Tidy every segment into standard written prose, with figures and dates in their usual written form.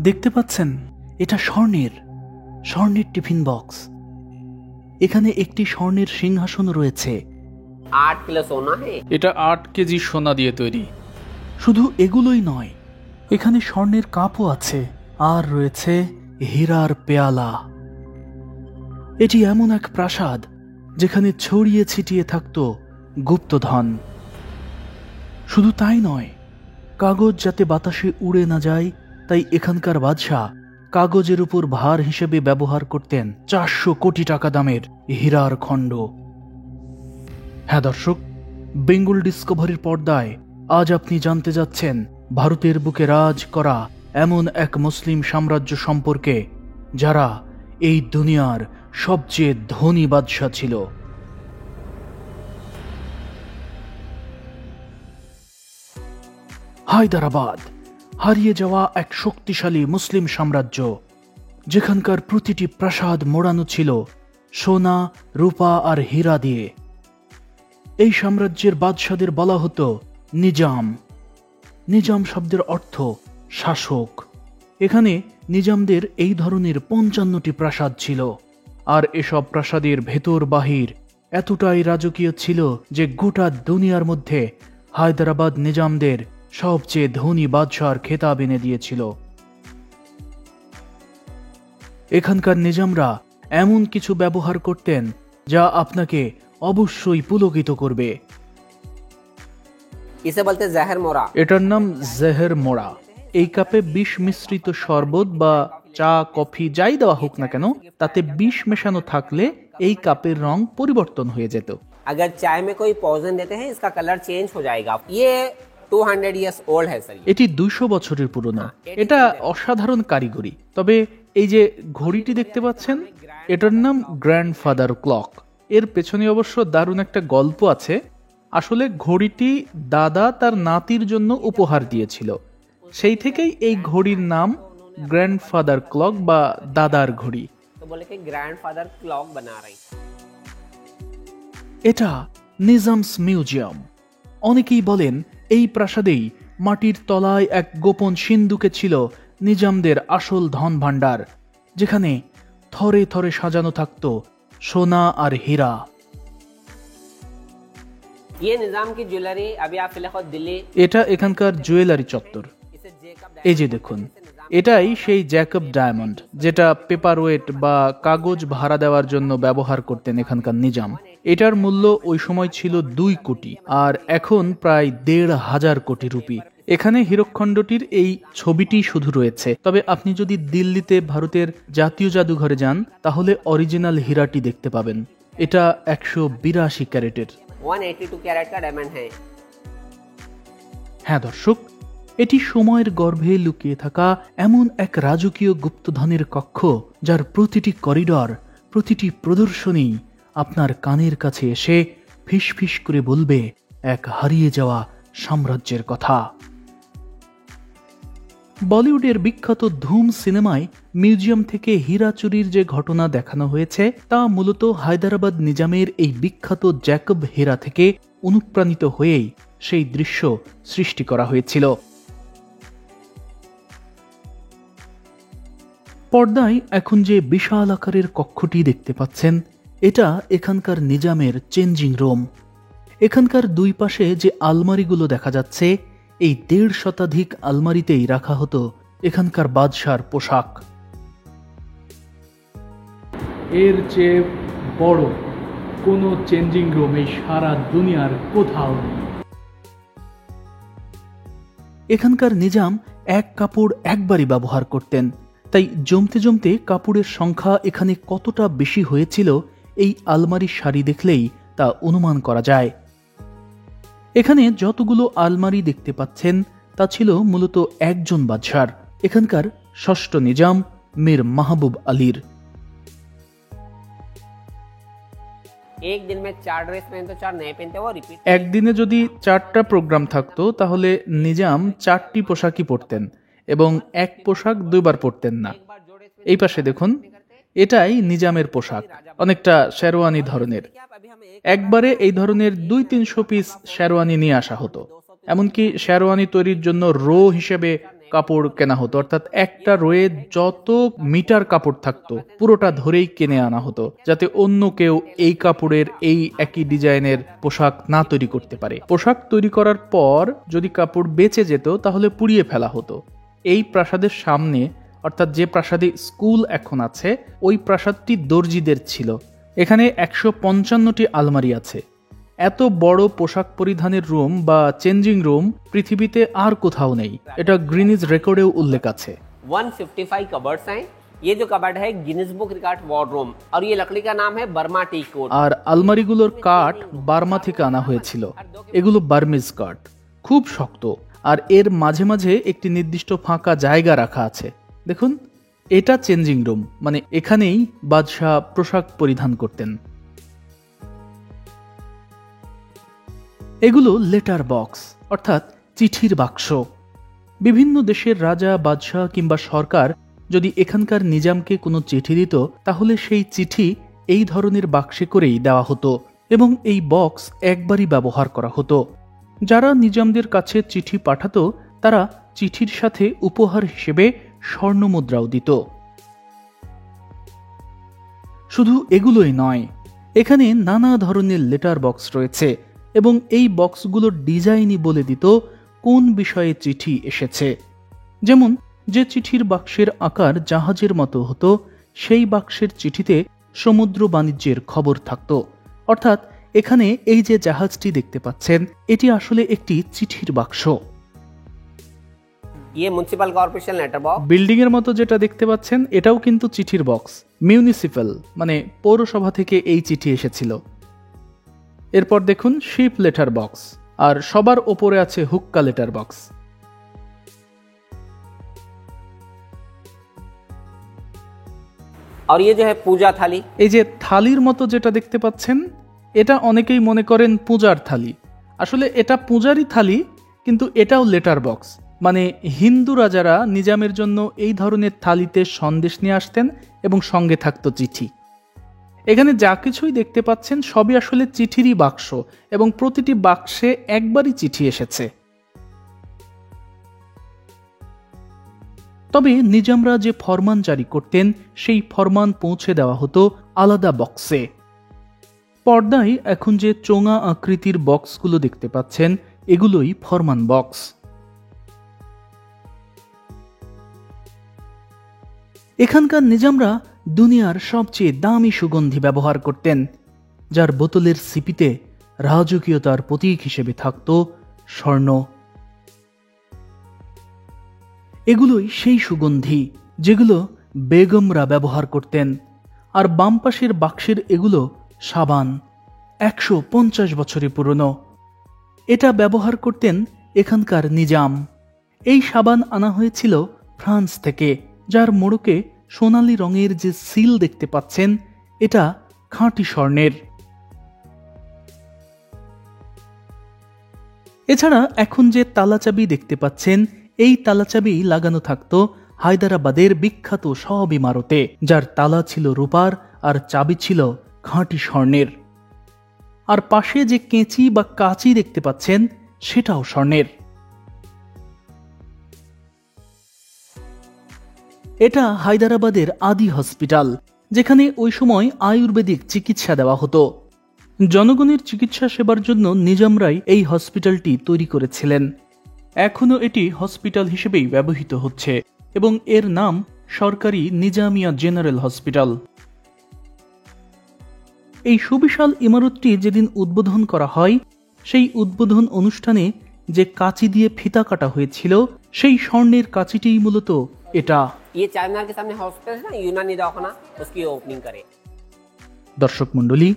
দেখতে পাচ্ছেন, এটা স্বর্ণের টিফিন বক্স। এখানে একটি স্বর্ণের সিংহাসন রয়েছে। 8 কিলো সোনা है। এটা 8 কেজি সোনা দিয়ে তৈরি। শুধু এগুলোই নয়, এখানে স্বর্ণের কাপও আছে, আর রয়েছে হীরার পেয়ালা। এটি এমন এক প্রাসাদ যেখানে ছড়িয়ে ছিটিয়ে থাকত গুপ্তধন। শুধু তাই নয়, কাগজ যাতে বাতাসে উড়ে না যায় তাই এখানকার বাদশাহ কাগজের উপর ভার হিসেবে ব্যবহার করতেন 400 কোটি টাকা দামের হীরার খণ্ড। হ্যাঁ দর্শক, বেঙ্গল ডিসকভারির পর্দায় আজ আপনি জানতে যাচ্ছেন ভারতের বুকে রাজ করা এমন এক মুসলিম সাম্রাজ্য সম্পর্কে যারা এই দুনিয়ার সবচেয়ে ধনী বাদশাহ ছিল। হায়দ্রাবাদ, হারিয়ে যাওয়া এক শক্তিশালী মুসলিম সাম্রাজ্য, যেখানকার প্রতিটি প্রাসাদ মোড়ানো ছিল সোনা, রূপা আর হীরা দিয়ে। এই সাম্রাজ্যের বাদশাদের বলা হতো নিজাম। নিজাম শব্দের অর্থ শাসক। এখানে নিজামদের এই ধরনের 55টি প্রাসাদ ছিল, আর এসব প্রাসাদের ভেতর বাহির এতটাই রাজকীয় ছিল যে গোটা দুনিয়ার মধ্যে হায়দ্রাবাদ নিজামদের সবচেয়ে ধনী বাদশার খেতাব এনে দিয়েছিল। এখানকার নিজামরা এমন কিছু ব্যবহার করতেন যা আপনাকে অবশ্যই পুলকিত করবে। इसे बोलते जहर मोरा। এটার নাম জেহের মোড়া। এই কাপে বিষ মিশ্রিত শরবত বা চা, কফি যাই দেওয়া হোক না কেন, তাতে বিষ মেশানো থাকলে এই কাপের রং পরিবর্তন হয়ে যেত। अगर चाय में कोई पॉइजन देते हैं इसका कलर चेंज हो जाएगा। ये 200 years old है सर। এটি 200 বছরের পুরনো। এটা অসাধারণ কারিগরি। তবে এই যে ঘড়িটি দেখতে পাচ্ছেন, এটার নাম গ্র্যান্ডফাদার ক্লক। এর পেছনে অবশ্য দারুণ একটা গল্প আছে। আসলে ঘড়িটি দাদা তার নাতির জন্য উপহার দিয়েছিল, সেই থেকেই এই ঘড়ির নাম গ্র্যান্ডফাদার ক্লক বা দাদার ঘড়ি। तो बोले कि ग्रैंडफादर क्लॉक बना रही। এটা নিজামস মিউজিয়াম। অনেকেই বলেন এই প্রাসাদেই মাটির তলায় এক গোপন সিন্ধুকে ছিল নিজামদের আসল ধন ভাণ্ডার, যেখানে থরে থরে সাজানো থাকত সোনা আর হীরা। ये निजाम की ज्वेलरी अभी आप फिलहाल दिल्ली। এটা এখানকার জুয়েলারি চত্বর। इसे जेकब এই যে দেখুন, এটাই সেই জ্যাকব ডায়মন্ড যেটা পেপারওয়েট বা কাগজ ভাড়া দেওয়ার জন্য ব্যবহার করতেন এখানকার নিজাম। এটার মূল্য ওই সময় ছিল 2 কোটি, আর এখন প্রায় 1,500 কোটি রুপি। এখানে হীরকখণ্ডটির এই ছবিটি শুধু রয়েছে, তবে আপনি যদি দিল্লিতে ভারতের জাতীয় জাদুঘরে যান তাহলে অরিজিনাল হীরাটি দেখতে পাবেন। এটা 182 ক্যারেটের। 182 कैरेट का डायमंड है। হ্যাঁ দর্শক, এটি সময়ের গর্ভে লুকিয়ে থাকা এমন এক রাজকীয় গুপ্তধনের কক্ষ, যার প্রতিটি করিডর, প্রতিটি প্রদর্শনী আপনার কানের কাছে এসে ফিস ফিস করে বলবে এক হারিয়ে যাওয়া সাম্রাজ্যের কথা। বলিউডের বিখ্যাত ধুম সিনেমায় মিউজিয়াম থেকে হীরা চুরির যে ঘটনা দেখানো হয়েছে তা মূলত হায়দ্রাবাদ নিজামের এই বিখ্যাত জ্যাকব হীরা থেকে অনুপ্রাণিত হয়েই সেই দৃশ্য সৃষ্টি করা হয়েছিল। পর্দায় এখন যে বিশাল আকারের কক্ষটি দেখতে পাচ্ছেন, এটা এখানকার নিজামের চেঞ্জিং রুম। এখানকার দুই পাশে যে আলমারিগুলো দেখা যাচ্ছে, এই 1.5 শতাধিক আলমারিতেই রাখা হতো এখানকার বাদশার পোশাক। এর চেয়ে বড় কোনো চেঞ্জিং রুম এই সারা দুনিয়ার কোথাও নেই। এখানকার নিজাম এক কাপড় একবারই ব্যবহার করতেন, তাই জমতে জমতে কাপড়ের সংখ্যা এখানে কতটা বেশি হয়েছিল এই আলমারির সারি দেখলেই তা অনুমান করা যায়। এখানে যতগুলো আলমারি দেখতে পাচ্ছেন তা ছিল মূলত একজন বাদশার, এখানকার ষষ্ঠ নিজাম মীর মাহবুব আলীর। एक दिन में 4 ड्रेस पहनते तो 4 नए पहनते वो रिपीट। একদিনে যদি 4টা প্রোগ্রাম থাকতো তাহলে নিজাম 4টি পোশাকই পরতেন এবং এক পোশাক 2বার পরতেন না। এই পাশে দেখুন, এটাই নিজামের পোশাক, অনেকটা শেরওয়ানি ধরনের। একবারে এই ধরনের 200-300 পিস শেরওয়ানি নিয়ে আসা হতো। এমনকি শেরওয়ানি তৈরির জন্য রো হিসেবে কাপড় কেনা হতো, অর্থাৎ একটা রোয়ে যত মিটার কাপড় থাকতো পুরোটা ধরেই কিনে আনা হতো, যাতে অন্য কেউ এই কাপড়ের এই একই ডিজাইনের পোশাক না তৈরি করতে পারে। পোশাক তৈরি করার পর যদি কাপড় বেঁচে যেত তাহলে পুড়িয়ে ফেলা হতো। এই প্রাসাদের সামনে, অর্থাৎ যে প্রাসাদে স্কুল এখন আছে, ওই প্রাসাদটি দর্জিদের ছিল। এখানে 155টি আলমারি আছে। এত বড় পোশাক পরিধানের রুম বা চেঞ্জিং রুম পৃথিবীতে আর কোথাও নেই। এটা গ্রিনিজ রেকর্ডেও উল্লেখ আছে। 155 कबर्ड्स हैं। ये जो कबर्ड है गिनीज बुक रिकॉर्ड वार्डरूम, और ये लकड़ी का नाम है बर्मा टी कोट। আর আলমারিগুলোর কাঠ বার্মা থেকে আনা হয়েছিল। এগুলো বার্মিজ কাঠ, খুব শক্ত, আর এর মাঝে মাঝে একটি নির্দিষ্ট ফাঁকা জায়গা রাখা আছে। দেখুন, এটা চেঞ্জিং রুম, মানে এখানেই বাদশাহ পোশাক পরিধান করতেন। এগুলো লেটার বক্স, অর্থাৎ চিঠির বাক্স। বিভিন্ন দেশের রাজা, বাদশাহ কিংবা সরকার যদি এখানকার নিজামকে কোনো চিঠি দিত, তাহলে সেই চিঠি এই ধরনের বাক্সে করেই দেওয়া হতো, এবং এই বক্স একবারই ব্যবহার করা হতো। যারা নিজামদের কাছে চিঠি পাঠাতো তারা চিঠির সাথে উপহার হিসেবে স্বর্ণমুদ্রাও দিত। শুধু এগুলোই নয়, এখানে নানা ধরনের লেটার বক্স রয়েছে, এবং এই বক্সগুলোর ডিজাইনই বলে দিত কোন বিষয়ে চিঠি এসেছে। যেমন যে চিঠির বাক্সের আকার জাহাজের মতো হতো, সেই বাক্সের চিঠিতে সমুদ্র বাণিজ্যের খবর থাকত। অর্থাৎ এখানে এই যে জাহাজটি দেখতে পাচ্ছেন, এটি আসলে একটি চিঠির বাক্স। Municipal corporation letter box. Building এর মতো যেটা দেখতে পাচ্ছেন, এটাও কিন্তু চিঠির বক্স। মিউনিসিপ্যাল মানে পৌরসভা থেকে এই চিঠি এসেছিল। এরপর দেখুন শিপ লেটার বক্স, আর সবার ওপরে আছে হুক্কা লেটার বক্স। और ये जो है पूजा थाली। এই যে থালির মতো যেটা দেখতে পাচ্ছেন, এটা অনেকেই মনে করেন পূজার থালি। আসলে এটা পূজারই থালি, কিন্তু এটাও লেটার বক্স। মানে হিন্দু রাজারা নিজামের জন্য এই ধরনের থালিতে সন্দেশ নিয়ে আসতেন এবং সঙ্গে থাকতো চিঠি। এখানে যা কিছুই দেখতে পাচ্ছেন সবই আসলে চিঠিরই বাক্স, এবং প্রতিটি বাক্সে একবারই চিঠি এসেছে। তবে নিজামরা যে ফরমান জারি করতেন, সেই ফরমান পৌঁছে দেওয়া হতো আলাদা বক্সে। পর্দায় এখন যে চোঙা আকৃতির বক্সগুলো দেখতে পাচ্ছেন, এগুলোই ফরমান বক্স। এখানকার নিজামরা দুনিয়ার সবচেয়ে দামি সুগন্ধি ব্যবহার করতেন, যার বোতলের সিপিতে রাজকীয়তার প্রতীক হিসেবে থাকত স্বর্ণ। এগুলোই সেই সুগন্ধি যেগুলো বেগমরা ব্যবহার করতেন। আর বাম পাশের বাক্সের এগুলো সাবান, 150 বছরের পুরনো। এটা ব্যবহার করতেন এখানকার নিজাম। এই সাবান আনা হয়েছিল ফ্রান্স থেকে, যার মোড়কে সোনালী রঙের যে সিল দেখতে পাচ্ছেন, এটা খাঁটি স্বর্ণের। এছাড়া এখন যে তালাচাবি দেখতে পাচ্ছেন, এই তালাচাবি লাগানো থাকতো হায়দ্রাবাদের বিখ্যাত সব ইমারতে, যার তালা ছিল রূপার আর চাবি ছিল খাঁটি স্বর্ণের। আর পাশে যে কেঁচি বা কাঁচি দেখতে পাচ্ছেন, সেটাও স্বর্ণের। এটা হায়দ্রাবাদের আদি হসপিটাল, যেখানে ওই সময় আয়ুর্বেদিক চিকিৎসা দেওয়া হতো। জনগণের চিকিৎসা সেবার জন্য নিজামরাই এই হসপিটালটি তৈরি করেছিলেন। এখনও এটি হসপিটাল হিসেবেই ব্যবহৃত হচ্ছে, এবং এর নাম সরকারি নিজামিয়া জেনারেল হসপিটাল। এই সুবিশাল ইমারতটি যেদিন উদ্বোধন করা হয়, সেই উদ্বোধন অনুষ্ঠানে যে কাঁচি দিয়ে ফিতা কাটা হয়েছিল, সেই স্বর্ণের কাঁচিটিই মূলত এটা। ये चारमीनार के सामने हॉस्पिटल है ना, यूनानी दवाखाना, उसकी ओपनिंग करे। দর্শক মণ্ডলী,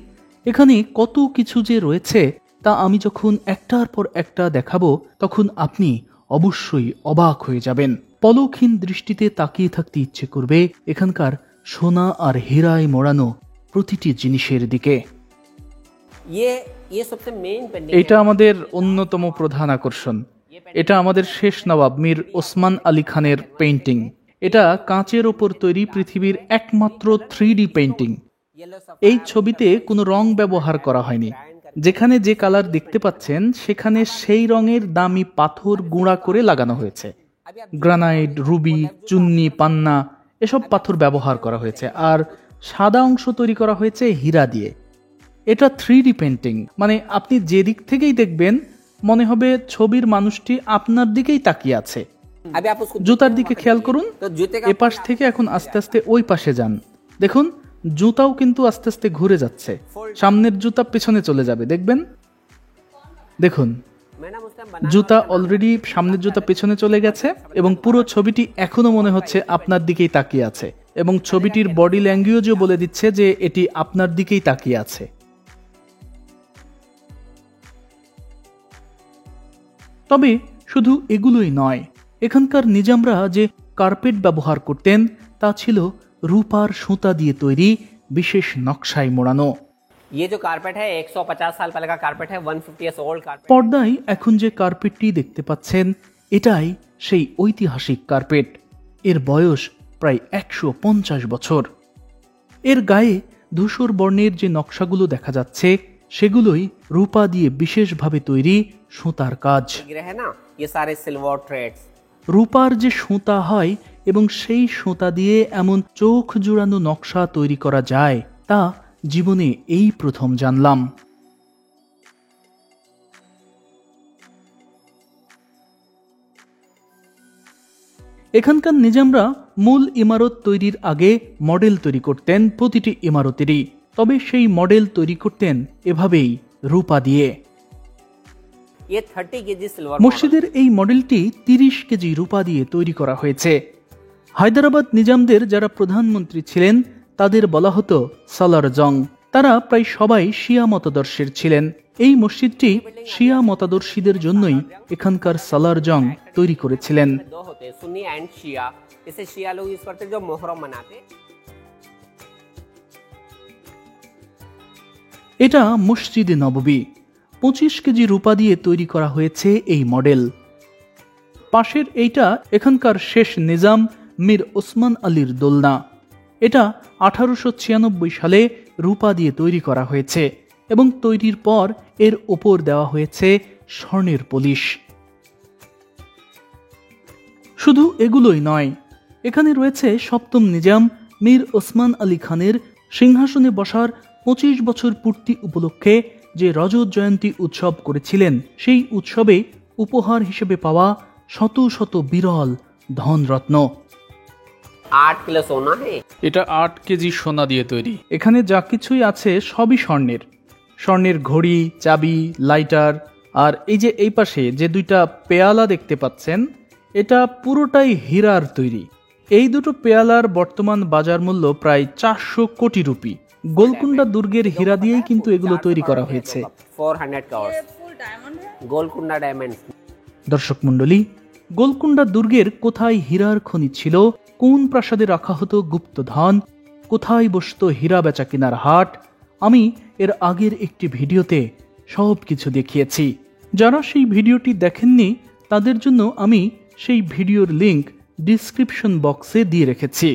এখানে কত কিছু যে রয়েছে তা আমি যখন একটার পর একটা দেখাবো, তখন আপনি অবশ্যই অবাক হয়ে যাবেন। পলকহীন দৃষ্টিতে তাকিয়ে থাকতে ইচ্ছে করবে এখানকার সোনা আর হীরায় মোড়ানো প্রতিটি জিনিসের দিকে। ये सबसे मेन पेंटिंग। এটা আমাদের অন্যতম প্রধান আকর্ষণ। এটা আমাদের শেষ নবাব মীর ওসমান আলী খানের পেইন্টিং। এটা কাঁচের ওপর তৈরি পৃথিবীর একমাত্র 3D পেইন্টিং। এই ছবিতে কোনো রং ব্যবহার করা হয়নি। যেখানে যে কালার দেখতে পাচ্ছেন, সেখানে সেই রঙের দামি পাথর গুঁড়া করে লাগানো হয়েছে। গ্রানাইট, রুবি, চুন্নি, পান্না এসব পাথর ব্যবহার করা হয়েছে। আর সাদা অংশ তৈরি করা হয়েছে হীরা দিয়ে। এটা 3D পেন্টিং, মানে আপনি যে দিক থেকেই দেখবেন মনে হবে ছবির মানুষটি আপনার দিকেই তাকিয়ে আছে। अभी आप उसको জুতার দিকে খেয়াল করুন, तो जूते का এপাশ থেকে এখন আস্তে আস্তে ওই পাশে যান, দেখুন জুতাও কিন্তু আস্তে আস্তে ঘুরে যাচ্ছে। সামনের জুতা পেছনে চলে যাবে, দেখবেন। দেখুন मैंने उस टाइम জুতা অলরেডি সামনের জুতা পেছনে চলে গেছে এবং পুরো ছবিটি এখনো মনে হচ্ছে আপনার দিকেই তাকিয়ে আছে, এবং ছবিটির বডি ল্যাঙ্গুয়েজও বলে দিচ্ছে যে এটি আপনার দিকেই তাকিয়ে আছে। তবে শুধু এগুলোই নয়, এখানকার নিজামরা যে কার্পেট ব্যবহার করতেন তা ছিল রূপার সুতা দিয়ে তৈরি, বিশেষ নকশায় মোড়ানো। ये जो कारपेट है 150 साल पहले का कारपेट है, 150 years old कारपेट। পর্দায় এখন যে কার্পেটটি দেখতে পাচ্ছেন এটাই সেই ঐতিহাসিক কার্পেট। এর বয়স প্রায় 150 বছর। এর গায়ে ধূসর বর্ণের যে নকশাগুলো দেখা যাচ্ছে সেগুলোই রূপা দিয়ে বিশেষভাবে তৈরি সুতার কাজ। गिरे है ना, ये सारे सिल्वर थ्रेड्स। রূপার যে সুতা হয় এবং সেই সুতা দিয়ে এমন চোখ জুড়ানো নকশা তৈরি করা যায় তা জীবনে এই প্রথম জানলাম। এখানকার নিজামরা মূল ইমারত তৈরির আগে মডেল তৈরি করতেন প্রতিটি ইমারতেরই, তবে সেই মডেল তৈরি করতেন এভাবেই রূপা দিয়ে। ये 30 केजी सिल्वर মসজিদের এই মডেলটি 30 কেজি রূপা দিয়ে তৈরি করা হয়েছে। হায়দ্রাবাদ নিজামদের যারা প্রধানমন্ত্রী ছিলেন তাদের বলা হতো সালার জং। তারা প্রায় সবাই শিয়া মতাদর্শের ছিলেন। এই মসজিদটি শিয়া মতাদর্শীদের জন্যই এখানকার সালার জং তৈরি করেছিলেন। दो होते हैं, सुन्नी एंड शिया। इसे शिया लोग यूज करते हैं जो मोहर्रम मनाते। এটা মসজিদে নববী। 25 কেজি রূপা দিয়ে তৈরি করা হয়েছে এই মডেল। পাশের এইটা এখানকার শেষ নিজাম মীর ওসমান আলীর দোলনা। এটা 1896 সালে রূপা দিয়ে তৈরি করা হয়েছে এবং তৈরির পর এর ওপর দেওয়া হয়েছে স্বর্ণের পলিশ। শুধু এগুলোই নয়, এখানে রয়েছে সপ্তম নিজাম মীর ওসমান আলী খানের সিংহাসনে বসার 25 বছর পূর্তি উপলক্ষে যে রজত জয়ন্তী উৎসব করেছিলেন, সেই উৎসবে উপহার হিসেবে পাওয়া শত শত বিরল ধনরত্ন। 8 किलो सोना है। এটা 8 কেজি সোনা দিয়ে তৈরি। এখানে যা কিছুই আছে সবই স্বর্ণের। স্বর্ণের ঘড়ি, চাবি, লাইটার, আর এই যে এই পাশে যে দুইটা পেয়ালা দেখতে পাচ্ছেন এটা পুরোটাই হীরার তৈরি। এই দুটো পেয়ালার বর্তমান বাজার মূল্য প্রায় 400 কোটি রুপি। গোলকুন্ডা দুর্গের হীরা দিয়েই কিন্তু এগুলো তৈরি করা হয়েছে। 400 करोड़ गोलकुंडा डायमंड। দর্শক মণ্ডলী, গোলকুন্ডা দুর্গের কোথায় হীরার খনি ছিল, কোন প্রাসাদে রাখা হতো গুপ্তধন, কোথায় বসতো হীরা বেচা কেনার হাট, আমি এর আগের একটি ভিডিওতে সব কিছু দেখিয়েছি। যারা সেই ভিডিওটি দেখেননি তাদের জন্য আমি সেই ভিডিওর লিংক ডিসক্রিপশন বক্সে দিয়ে রেখেছি।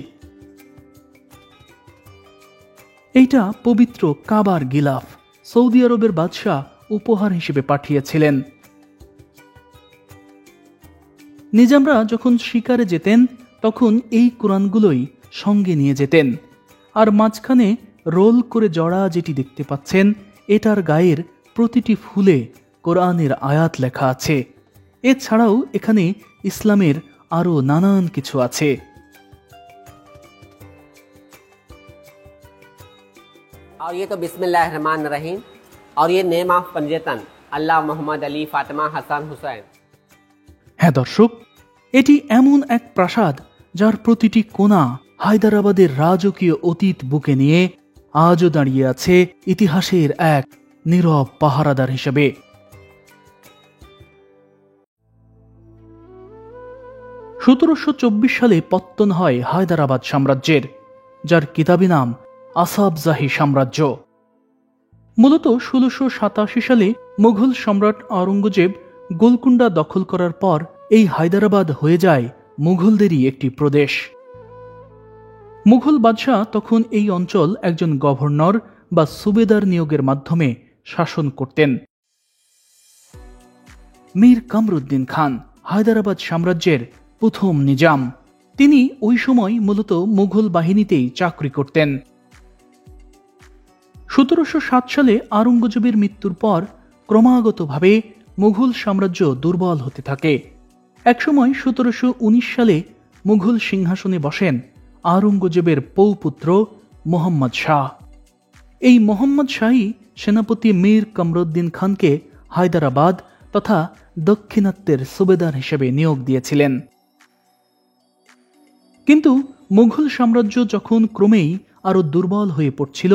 এইটা পবিত্র কাবার গিলাফ সৌদি আরবের বাদশাহ উপহার হিসেবে পাঠিয়েছিলেন। নিজামরা যখন শিকারে যেতেন তখন এই কোরআনগুলোই সঙ্গে নিয়ে যেতেন। আর মাঝখানে রোল করে জড়া যেটি দেখতে পাচ্ছেন এটার গায়ের প্রতিটি ফুলে কোরআনের আয়াত লেখা আছে। এছাড়াও এখানে ইসলামের আরো নানান কিছু আছে। और ये तो बिस्मिल्लाहिर्रहमानिर्रहीम और ये नेम ऑफ पंजेतन अल्लाह मोहम्मद अली फातिमा हसन हुसैन। হ্যাঁ দর্শক, এটি এমন এক প্রাসাদ যার প্রতিটি কোণা হায়দ্রাবাদের রাজকীয় অতীত বুকে নিয়ে আজও দাঁড়িয়ে আছে ইতিহাসের এক নীরব পাহারাদার হিসেবে। 1724 সালে পত্তন হয় হায়দ্রাবাদ সাম্রাজ্যের, যার কিতাবি নাম আসাবজাহি সাম্রাজ্য। মূলত 1687 সালে মুঘল সম্রাট আওরঙ্গজেব গোলকুন্ডা দখল করার পর এই হায়দ্রাবাদ হয়ে যায় মুঘলদেরই একটি প্রদেশ। মুঘল বাদশাহ তখন এই অঞ্চল একজন গভর্নর বা সুবেদার নিয়োগের মাধ্যমে শাসন করতেন। মীর কামরুদ্দিন খান হায়দ্রাবাদ সাম্রাজ্যের প্রথম নিজাম। তিনি ওই সময় মূলত মুঘল বাহিনীতেই চাকরি করতেন। 1707 সালে আওরঙ্গজেবের মৃত্যুর পর ক্রমাগতভাবে মুঘল সাম্রাজ্য দুর্বল হতে থাকে। একসময় 1719 সালে মুঘল সিংহাসনে বসেন আওরঙ্গজেবের পৌপুত্র মোহাম্মদ শাহ। এই মোহাম্মদ শাহই সেনাপতি মীর কামরুদ্দিন খানকে হায়দ্রাবাদ তথা দক্ষিণাত্যের সুবেদার হিসেবে নিয়োগ দিয়েছিলেন। কিন্তু মুঘল সাম্রাজ্য যখন ক্রমেই আরো দুর্বল হয়ে পড়ছিল,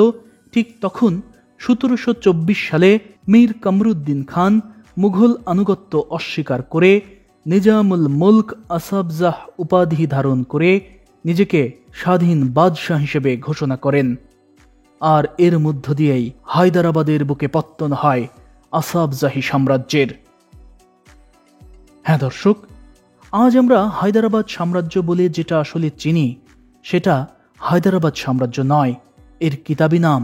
ঠিক তখন 1724 সালে মীর কামরুদ্দিন খান মুঘল আনুগত্য অস্বীকার করে নিজামুল মুলক আসাবজাহ উপাধি ধারণ করে নিজেকে স্বাধীন বাদশাহ হিসেবে ঘোষণা করেন। আর এর মধ্য দিয়েই হায়দ্রাবাদের বুকে পত্তন হয় আসাবজাহি সাম্রাজ্যের। হ্যাঁ দর্শক, আজ আমরা হায়দ্রাবাদ সাম্রাজ্য বলে যেটা আসলে চিনি, সেটা হায়দ্রাবাদ সাম্রাজ্য নয়। এর কিতাবি নাম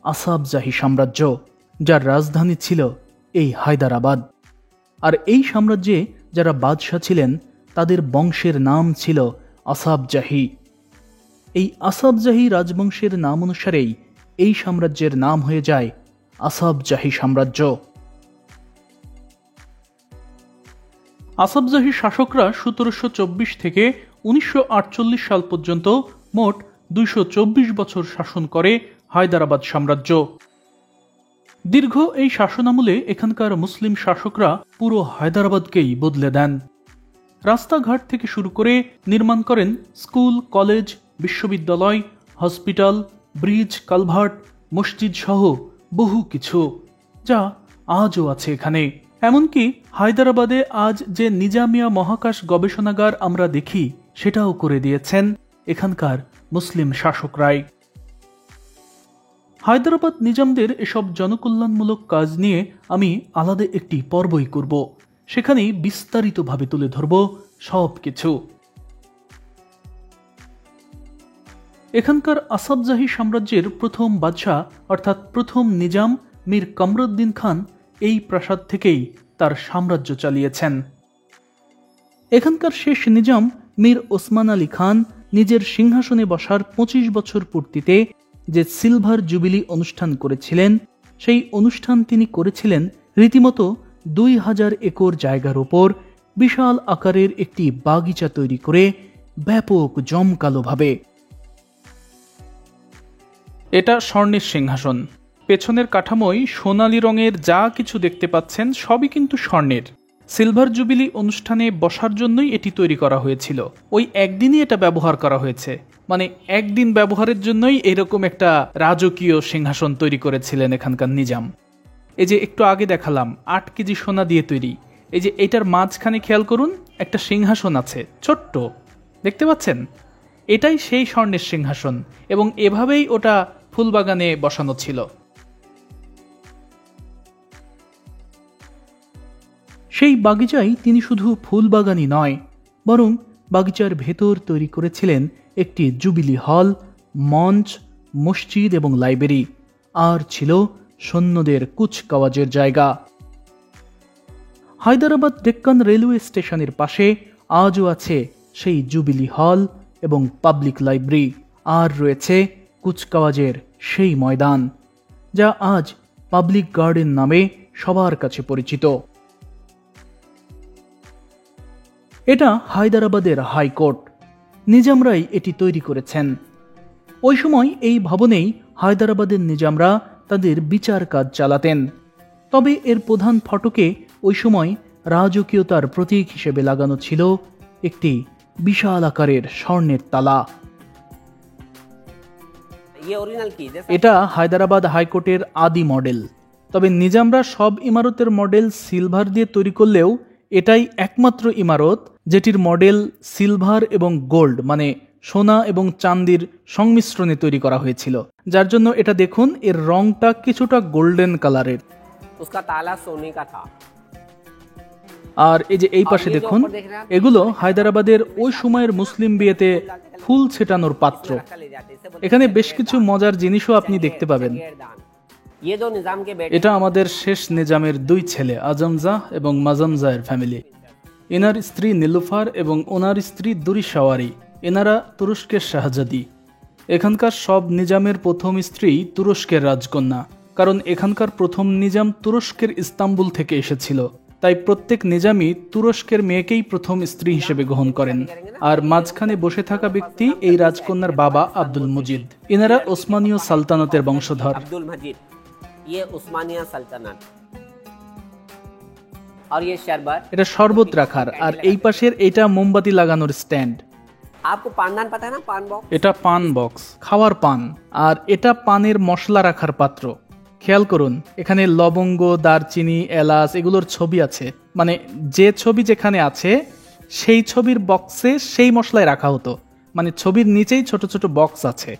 আসাবজাহি সাম্রাজ্য, যার রাজধানী ছিল এই হায়দ্রাবাদ। আর এই সাম্রাজ্যে যারা বাদশাহ ছিলেন তাদের বংশের নাম ছিল আসাবজাহি। এই আসাবজাহি রাজবংশের নাম অনুসারেই এই সাম্রাজ্যের নাম হয়ে যায় আসাবজাহি সাম্রাজ্য। আসাবজাহি শাসকরা 1724 থেকে 1948 সাল পর্যন্ত মোট 224 বছর শাসন করে হায়দ্রাবাদ সাম্রাজ্য। দীর্ঘ এই শাসনামলে এখানকার মুসলিম শাসকরা পুরো হায়দ্রাবাদকেই বদলে দেন। রাস্তাঘাট থেকে শুরু করে নির্মাণ করেন স্কুল, কলেজ, বিশ্ববিদ্যালয়, হসপিটাল, ব্রিজ, কালভার্ট, মসজিদ সহ বহু কিছু, যা আজও আছে এখানে। এমনকি হায়দ্রাবাদে আজ যে নিজামিয়া মহাকাশ গবেষণাগার আমরা দেখি, সেটাও করে দিয়েছেন এখানকার মুসলিম শাসকরাই। হায়দ্রাবাদ নিজামদের এসব জনকল্যাণমূলক কাজ নিয়ে আমি আলাদা একটি পর্বই করব, সেখানে বিস্তারিতভাবে তুলে ধরব সব কিছু। এখানকার আসাবজাহি সাম্রাজ্যের প্রথম বাদশাহ অর্থাৎ প্রথম নিজাম মীর কামরুদ্দিন খান এই প্রাসাদ থেকেই তার সাম্রাজ্য চালিয়েছেন। এখানকার শেষ নিজাম মীর ওসমান আলী খান নিজের সিংহাসনে বসার 25 বছর পূর্তিতে যে সিলভার জুবিলি অনুষ্ঠান করেছিলেন, সেই অনুষ্ঠান তিনি করেছিলেন রীতিমতো 2000 একর জায়গার ওপর বিশাল আকারের একটি বাগিচা তৈরি করে ব্যাপক জমকালোভাবে। এটা স্বর্ণের সিংহাসন। পেছনের কাঠামোয় সোনালী রঙের যা কিছু দেখতে পাচ্ছেন সবই কিন্তু স্বর্ণের। সিলভার জুবিলি অনুষ্ঠানে বসার জন্যই এটি তৈরি করা হয়েছিল। ওই একদিনই এটা ব্যবহার করা হয়েছে, মানে একদিন ব্যবহারের জন্যই এরকম একটা রাজকীয় সিংহাসন তৈরি করেছিলেন এখানকার নিজাম। এই যে একটু আগে দেখালাম 8 কেজি সোনা দিয়ে তৈরি, এই যে এটার মাঝখানে খেয়াল করুন একটা সিংহাসন আছে, ছোট্ট, দেখতে পাচ্ছেন? এটাই সেই স্বর্ণের সিংহাসন এবং এভাবেই ওটা ফুলবাগানে বসানো ছিল। সেই বাগিচায় তিনি শুধু ফুলবাগানই নয়, বরং বাগিচার ভেতর তৈরি করেছিলেন একটি জুবিলি হল, মঞ্চ, মসজিদ এবং লাইব্রেরি, আর ছিল সৈন্যদের কুচকাওয়াজের জায়গা। হায়দ্রাবাদ ডেক্কান রেলওয়ে স্টেশনের পাশে আজও আছে সেই জুবিলি হল এবং পাবলিক লাইব্রেরি, আর রয়েছে কুচকাওয়াজের সেই ময়দান, যা আজ পাবলিক গার্ডেন নামে সবার কাছে পরিচিত। এটা হায়দ্রাবাদের হাইকোর্ট, নিজামরাই এটি তৈরি করেছেন। ওই সময় এই ভবনেই হায়দ্রাবাদের নিজামরা তাদের বিচার কাজ চালাতেন। তবে এর প্রধান ফটকে ওই সময় রাজকীয়তার প্রতীক হিসেবে লাগানো ছিল একটি বিশাল আকারের স্বর্ণের তালা। এটা হায়দ্রাবাদ হাইকোর্টের আদি মডেল। তবে নিজামরা সব ইমারতের মডেল সিলভার দিয়ে তৈরি করলেও এটাই একমাত্র ইমারত যেটির মডেল সিলভার এবং গোল্ড, মানে সোনা এবং চাঁদির সংমিশ্রণে তৈরি করা হয়েছিল, যার জন্য এটা দেখুন এর রংটা কিছুটা গোল্ডেন কালারের। আর এই যে এই পাশে দেখুন, এগুলো হায়দ্রাবাদের ওই সময়ের মুসলিম বিয়েতে ফুল ছেটানোর পাত্র। এখানে বেশ কিছু মজার জিনিসও আপনি দেখতে পাবেন। এটা আমাদের শেষ নিজামের 2 ছেলে আজমজাহ এবং মাজমজাহের ফ্যামিলি। এনার স্ত্রী নীলুফার এবং ওনার স্ত্রী দুরিশাওয়ারি, এনারা তুরস্কের শাহজাদি। এখানকার সব নিজামের প্রথম স্ত্রী তুরস্কের রাজকন্যা, কারণ এখানকার প্রথম নিজাম তুরস্কের ইস্তাম্বুল থেকে এসেছিল। তাই প্রত্যেক নিজামই তুরস্কের মেয়েকেই প্রথম স্ত্রী হিসেবে গ্রহণ করেন। আর মাঝখানে বসে থাকা ব্যক্তি এই রাজকন্যার বাবা আব্দুল মজিদ। এনারা ওসমানীয় সালতানাতের বংশধর। अब्दुल मजीद, ये उस्मानिया सल्तनत। और ये शरबत, এটা শরবত রাখার, আর এই পাশের এটা মোমবাতি লাগানোর স্ট্যান্ড। आपको पानदान पता है ना, पान बॉक्स। এটা পান বক্স, খাওয়ার পান। আর এটা পানের মশলা রাখার পাত্র। খেয়াল করুন, এখানে লবঙ্গ, দারচিনি, এলাচ এগুলোর ছবি আছে। মানে যে ছবি যেখানে আছে সেই ছবির বক্সে সেই মশলায় রাখা হতো। মানে ছবির নিচেই ছোট ছোট বক্স আছে।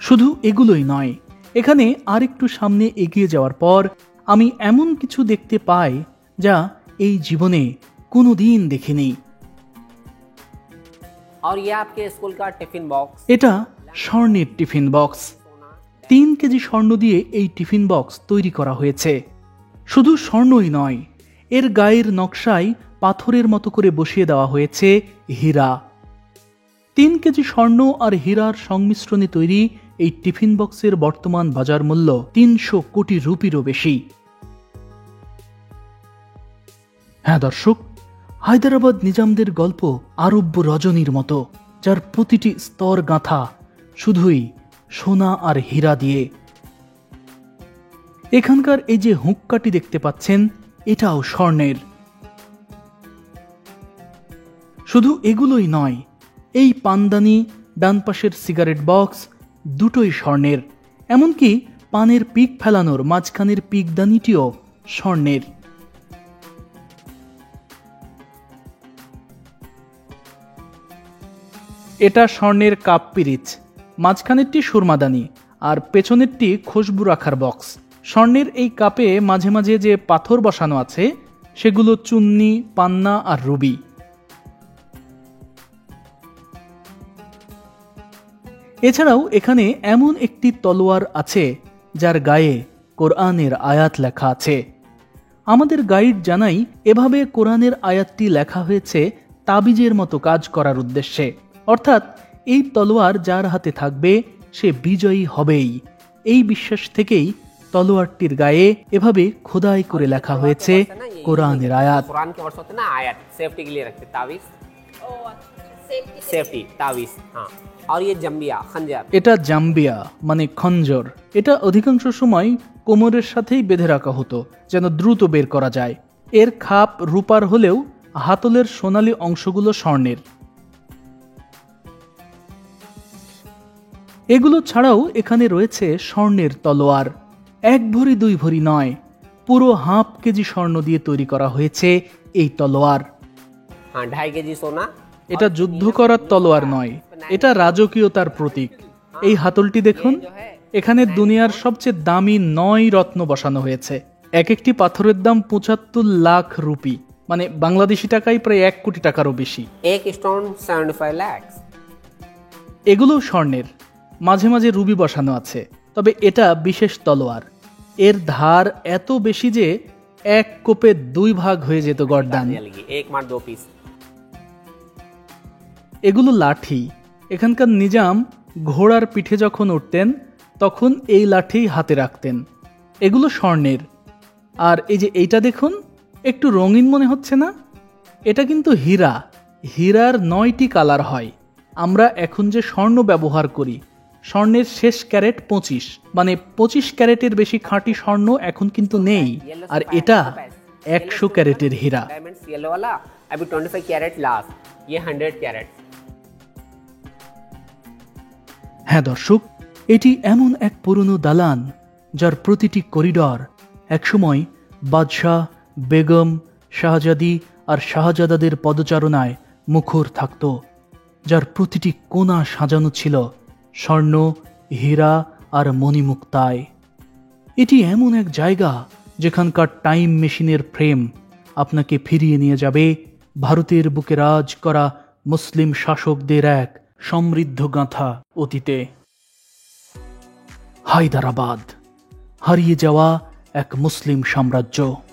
শুধু এগুলোই নয়, এখানে আরেকটু সামনে এগিয়ে যাওয়ার পর আমি এমন কিছু দেখতে পাই যা এই জীবনে কোনোদিন দেখিনি। और ये आपके स्कूल का टिफिन बॉक्स। এটা স্বর্ণের টিফিন বক্স। 3 কেজি স্বর্ণ দিয়ে এই টিফিন বক্স তৈরি করা হয়েছে। শুধু স্বর্ণই নয়, এর গায়ের নকশায় পাথরের মতো করে বসিয়ে দেওয়া হয়েছে হীরা। 3 কেজি স্বর্ণ আর হীরার সংমিশ্রণে তৈরি এই টিফিন বক্সের বর্তমান বাজার মূল্য 300 কোটি রুপিরও বেশি। হ্যাঁ দর্শক, হায়দ্রাবাদ নিজামদের গল্প আরব্য রজনীর মতো, যার প্রতিটি স্তর গাঁথা শুধুই সোনা আর হীরা দিয়ে। এখানকার এই যে হুক্কাটি দেখতে পাচ্ছেন, এটাও স্বর্ণের। শুধু এগুলোই নয়, এই পানদানি, ডান পাশের সিগারেট বক্স দুটোই স্বর্ণের। এমনকি পানের পিক ফেলানোর মাঝখানের পিকদানিটিও স্বর্ণের। এটা স্বর্ণের কাপ পিরিচ, মাঝখানেরটি সুরমাদানি আর পেছনেরটি খুশবু রাখার বক্স। স্বর্ণের এই কাপে মাঝে মাঝে যে পাথর বসানো আছে সেগুলো চুন্নি, পান্না আর রুবি। এছাড়াও এখানে এমন একটি তলোয়ার আছে যার গায়ে কোরআনের আয়াত লেখা আছে। আমাদের গাইড জানাই, এভাবে কোরআনের আয়াতটি লেখা হয়েছে তাবিজের মতো কাজ করার উদ্দেশ্যে। অর্থাৎ এই তলোয়ার যার হাতে থাকবে সে বিজয়ী হবেই। এই বিশ্বাস থেকেই তলোয়ারটির গায়ে এভাবে খোদাই করে লেখা হয়েছে কোরআনের আয়াত। कुरान के वर्ड्स होते हैं ना, आयत, सेफ्टी के लिए रखते तावीज। सेफ्टी तावीज, हाँ। और ये जम्बिया, खंजर। এটা জাম্বিয়া মানে খঞ্জর। এটা অধিকাংশ সময় কোমরের সাথেই বেঁধে রাখা হতো যেন দ্রুত বের করা যায়। এর খাপ রূপার হলেও হাতলের সোনালী অংশগুলো স্বর্ণের। এগুলো ছাড়াও এখানে রয়েছে স্বর্ণের তলোয়ার। 1 ভরি 2 ভরি নয়, পুরো হাফ কেজি স্বর্ণ দিয়ে তৈরি করা হয়েছে এই তলোয়ার। हाँ, 2.5 केजी सोना। এটা যুদ্ধ করার তলোয়ার নয়, এটা রাজকীয়তার প্রতীক। এই হাতলটি দেখুন, এখানে দুনিয়ার সবচেয়ে দামি 9 রত্ন বসানো হয়েছে। এক একটি পাথরের দাম 75 লাখ রুপি, মানে বাংলাদেশি টাকায় প্রায় 1 কোটি টাকারও বেশি। एक स्टोन 75 लाख। এগুলো স্বর্ণের, মাঝে মাঝে রুবি বসানো আছে। তবে এটা বিশেষ তলোয়ার, এর ধার এত বেশি যে 1 কোপে 2 ভাগ হয়ে যেত গর্দান। एक मार 2 पीस। এগুলো লাঠি। এখানকার নিজাম ঘোড়ার পিঠে যখন উঠতেন তখন এই লাঠি হাতে রাখতেন। এগুলো স্বর্ণের। আর এই যে এইটা দেখুন, একটু রঙিন মনে হচ্ছে না? এটা কিন্তু হীরা। হীরার 9টি কালার হয়। আমরা এখন যে স্বর্ণ ব্যবহার করি, স্বর্ণের শেষ ক্যারেট 25, মানে 25 ক্যারেটের বেশি খাঁটি স্বর্ণ এখন কিন্তু নেই। আর এটা 100 ক্যারেটের হীরা। डायमंड्स येलो वाला अभी 25 कैरेट लास्ट, ये 100 कैरेट। হ্যাঁ দর্শক, এটি এমন এক পুরনো দালান যার প্রতিটি করিডর একসময় বাদশাহ, বেগম, শাহজাদি আর শাহজাদাদের পদচারণায় মুখর থাকত, যার প্রতিটি কোণা সাজানো ছিল স্বর্ণ, হীরা আর মণিমুক্তায়। এটি এমন এক জায়গা যেখানকার টাইম মেশিনের ফ্রেম আপনাকে ফিরিয়ে নিয়ে যাবে ভারতের বুকে রাজ করা মুসলিম শাসকদের এক সমৃদ্ধ গাঁথা অতীতে। হায়দ্রাবাদ, হারিয়ে যাওয়া এক মুসলিম সাম্রাজ্য।